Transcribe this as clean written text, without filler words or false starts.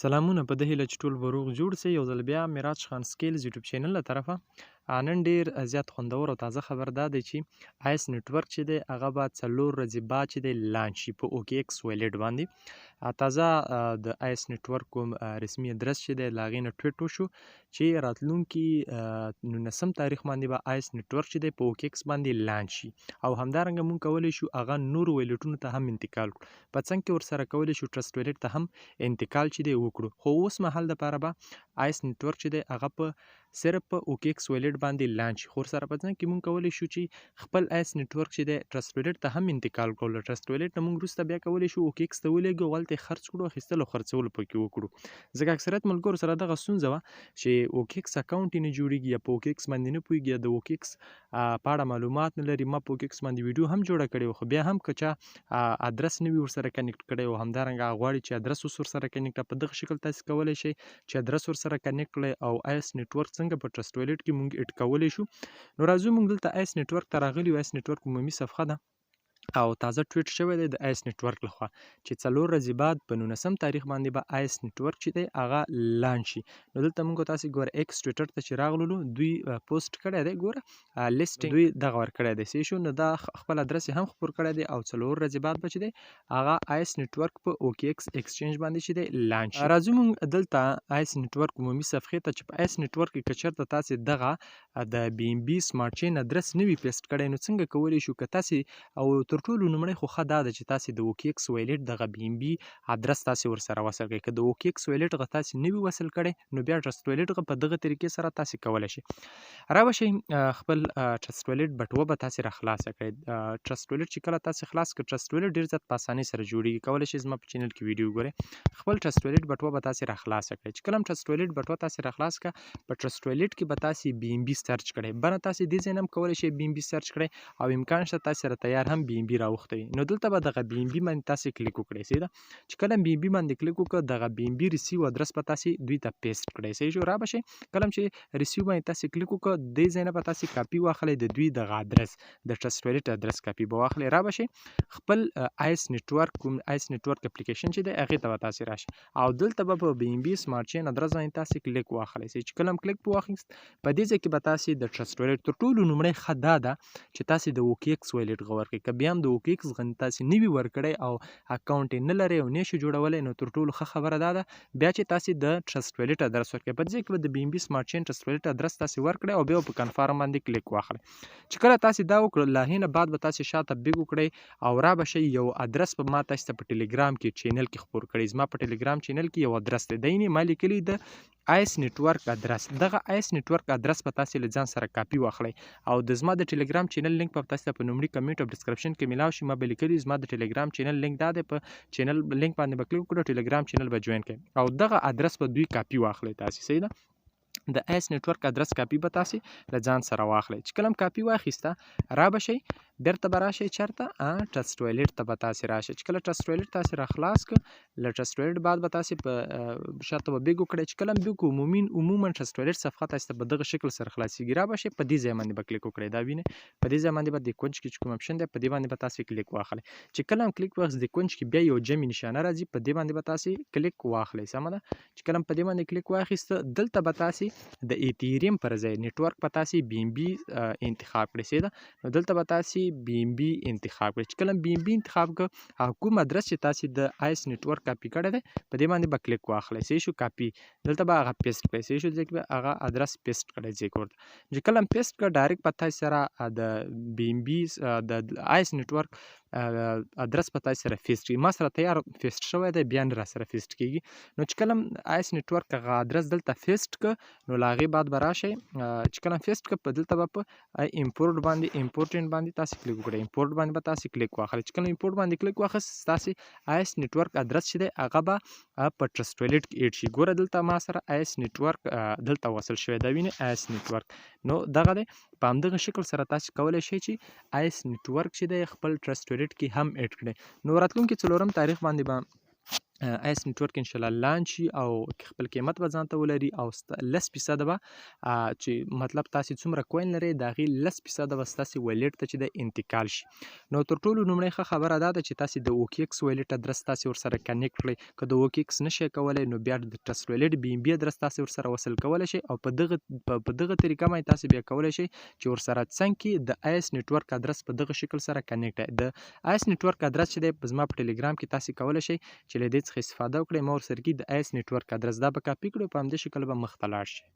سلامونه په دې هیله چې ټول به روغ جوړ سئ. یو ځل بیا معراج خان سکیلز یوټیوب چینل له طرفه نن ډېر زیات خوندور او تازه خبر دا دی چې آیس نیټورک چې دی هغه به 4 ورځې بعد چې دی لانچ شي په اوکې ایکس ویلیټ باندې. تازه د آیس نیټورک کوم رسمي ادرس چې دی له هغې نه ټویټ وشو چې راتلونکي 19 تاریخ باندې به آیس نیټورک چې دی په اوکې ایکس باندې لانچ شي او همدارنګه موږ کولی شو هغه نورو ویلیټونو ته هم انتقال کړو. په څنګ کې ورسره کولی شو ټرسټ ویلیټ ته هم انتقال چې دی وکړو، خو اوس مهال دپاره به آیس نیټورک چې دی هغه په صرف په اوکې ایکس ویلیټ باندې لانچ شي، خو ورسره په ځان کې موږ کولی شو چې خپل آیس نیټورک چې دی ټرسټ ویلیټ ته هم انتقال کړو. له ټرسټ ویلیټ نه موږ وروسته بیا کولی شو اوکې ایکس ته ولېږو، هلته یې خرڅ کړو، اخیستل او خرڅول پکې وکړو. ځکه اکثریت ملګرو سره دغه ستونزه وه چې اوکې ایکس اکاونټ یې نه جوړېږي یا په اوکې ایکس باندې نه پوهېږي یا د اوکې ایکس په اړه معلومات نه لري. ما په اوکې ایکس باندې ویډیو هم جوړه کړې وه، خو بیا هم که چا ادرس نه وي ورسره کنیکټ کړی او همدارنګه هغه غواړي چې ادرس اوس ورسره کنیکټ په دغه شکل تاسې کولی شئ چې ادرس ورسره کنیکټ کړئ او آیس نیټورک څنګه په ټرسټ ویلیټ کې موږ اډ کولی شو. نو راځو موږ دلته آیس نیټورک ته راغلي یو. آیس نیټورک عمومي صفحه ده او تازه ټویټ شوی دی د آیس نیټورک لخوا چې 4 ورځې بعد په 19 تاریخ باندې به آیس نیټورک چې دی هغه لانچ شي. نو دلته موږ تاسې ګوره ایکس ټویټر ته چې راغلو دوی پوسټ کړی دی، ګوره لیسټینګ دوی دغه ورکړی دی صحیح شو. نو دا خپل ادرس یې هم خپور کړی دی او 4 ورځې بعد به چې دی هغه آیس نیټورک په اوکې ایکس ایکسچینج باندې چې دی لانچ شي. راځو موږ دلته آیس نیټورک عمومي صفحې ته چې په آیس نیټورک کې که چېرته تاسې دغه د بي ام بي سمارټ چین ادرس نه وي پیسټ کړی نو څنګه کولی شو که تاسې او تر ټولو لومړی خو ښه دا ده چې تاسې د اوکې ایکس ویلیټ دغه بي ام بي ادرس تاسې ورسره وصل کړئ. که د اوکې ایکس ویلیټ هغه تاسې نه وي وصل کړی نو بیا ټرسټ ویلیټ هغه په دغه طریقې سره تاسې کولی شئ. رابشئ خپل ټرسټ ویلیټ بټوه به تاسې را خلاصه کړئ. ټرسټ ویلیټ چې کله تاسې خلاص کړئ ټرسټ ویلیټ ډېر زیات په اسانۍ سره جوړېږي، کولی شئ زما په چینل کې ویډیو وګورئ. خپل ټرسټ ویلیټ بټوه به تاسې را خلاصه کړئ. چې کله هم ټرسټ ویلیټ بټوه تاسې را خلاص کړه په ټرسټ ویلیټ کې به تاسې بي ام بي سرچ کړئ. بره تاسې دې ځای نه هم کولی شئ بي ام بي سرچ کړئ او امکان شته تاسې سره تیار هم بي ام بي راوښتی وي. نو دلته به دغه بي ام بي باندې تاسې کلیک وکړئ. صحیح ده، چې کله بي ام بي باندې کلیک وکړه دغه بي ام بي ریسیو ادرس به تاسې دوی ته پیسټ کړئ. صحیح شو. را به شئ کله هم چې ریسیو باندې تاسې کلیک وکړه دې ځای نه به تاسې کاپي واخلئ د دوی دغه ادرس د ټرسټ ویلیټ ادرس کاپي به واخلئ. را به شئ خپل آیس نیټورک کوم آیس نیټورک اپلیکیشن چې دی هغې ته به تاسې راشئ او دلته به په بي ام بي سمارټ چین ادرس باندې تاسې کلیک واخلئ. چې کله هم کلیک په واخیست په دې ځای کې به تاسې د ټرسټ ویلیټ تر ټولو لومړی ښه دا ده چې تاسې د اوکې ایکس ویلیټ غه ورکړئ. که بیا هم د اوکې ایکس غه تاسې نه وي ورکړی او اکاونټ یې نه لرئ او نه یې شئ جوړولی نو تر ټولو ښه خبره دا ده بیا چې تاسې د ټرسټ ویلیټ ادرس ورکړئ. په دې ځای کې به د بي ام بي سمارټ چین ټرسټ ویلیټ ادرس تاسې ورکړئ او بیا په کنفارم باندې کلیک واخلئ. چې کله تاسې دا وکړل له هغې نه بعد به تاسې شاته بیګ وکړئ او را به شئ یو ادرس به ما تاسې ته په ټلیګرام کې چینل کې خپور کړئ. زما په ټلیګرام چینل کې یو ادرس دی، دی ما لیکلی د آیس نیټورک ادرس. دغه آیس نیټورک ادرس به تاسې له ځان سره کاپي واخلئ او د زما د ټلیګرام چینل لینک به تاسې ته په لومړي کمنټ او ډسکرپشن کې میلاو شي. ما به لیکلي زما د ټلیګرام چینل لینک دا دی، په چینل لینک باندې به کلیک وکړو ټلیګرام چینل به جوین کړئ او دغه ادرس به دوی کاپي واخلئ تاسې. صحیح ده، د آیس نیټورک ادرس کاپي به تاسې له ځان سره واخلئ. چې کله هم کاپي واخیسته را به شئ بیرته به راشئ چېرته ټرسټ ویلیټ ته به تاسې راشئ. چې کله ټرسټ ویلیټ تاسې را خلاص کړه له ټرسټ ویلیټ بعد به تاسې په شاته به بیګ وکړئ. چې کله هم بیګ عموما ټرسټ ویلیټ صفحه تاسې ته په دغه شکل سره خلاصېږي. را به شئ په دې ځای باندې به کلیک وکړئ. دا وینئ په دې ځای باندې به د کونج کې چې کوم اپشن دی په دې باندې به تاسې کلیک واخلئ. چې کله هم کلیک واخیست د کونج کې بیا یو جمع نشانه راځي په دې باندې به تاسې کلیک واخلئ. سمه ده، چې کله هم په دې باندې کلیک واخیسته دلته به تاسې د ایتیریم پر ځای نیټورک به تاسې بي ام بي انتخاب کړئ. صحیح ده، نو دلته به تاسې بي ام بي انتخاب کړئ. چې کله بي ام بي انتخاب کړه او کوم ادرس چې تاسې د آیس نیټورک کاپي کړی دی په دې باندې به کلیک واخلئ. صحیح شو، کاپي دلته به هغه پیسټ کړئ. صحیح شو، ځکه به هغه ادرس پیسټ کړئ ځای کې ورته. چې کله هم پیسټ کړه ډایرکټ به تاسې سره د بي ام بي د آیس نیټورک ادرس په تاسې سره فیسټ کړي. ما سره تیار فیسټ شوی دی بیا نه را سره فیسټ کېږي. نو چې کله هم آیس نیټورک هغه ادرس دلته فیسټ کړه نو له هغې بعد به راشئ چې کله فیسټ کړه په دلته به په امپورټ باندې امپورټنټ باندې تاسې کلیک وکړئ. امپورټ باندې به تاسې کلیک واخلئ. چې کله امپورټ باندې کلیک واخیست ستاسې آیس نیټورک ادرس چې دی هغه به په ټرسټ ویلیټ کې ایډ شي. ګوره دلته ما سره آیس نیټورک دلته وصل شوی دا وینئ آیس نیټورک. نو دغه دی په همدغه شکل سره تاسې کولی شئ چې آیس نیټورک چې دی خپل ټرسټ ویلیټ کې هم ایډ کړئ. نو راتلونکي 4 تاریخ باندې به آیس نیټورک انشاءالله لانچ شي او خپل قیمت به ځان ته ولري او 10% به چې مطلب تاسې څومره کوین لرئ د هغې 10% به ستاسې ویلیټ ته چې دی انتقال شي. نو تر ټولو لومړی ښه خبره دا ده چې تاسې د اوکیکس ویلیټ ادرس تاسې ورسره کنیکټ کړئ. که د اوکیکس نشئ کولی نو بیا د ټرست ویلیټ بي ام بي ادرس تاسې ورسره وصل کولی شئ او په دغه طریقه باندې تاسې بیا کولی شئ چې ورسره څنګ کې د آیس نیټورک ادرس په دغه شکل سره کنیکټ د آیس نیټورک ادرس چې دی زما په ټلګرام کې تاسې کولی شئ چې له دې څخه استفاده وکړئ. ما ورسره کې د آیس نیټورک ادرس دا به کاپي کړئ او په همدې شکل به مخ ته لاړ شئ.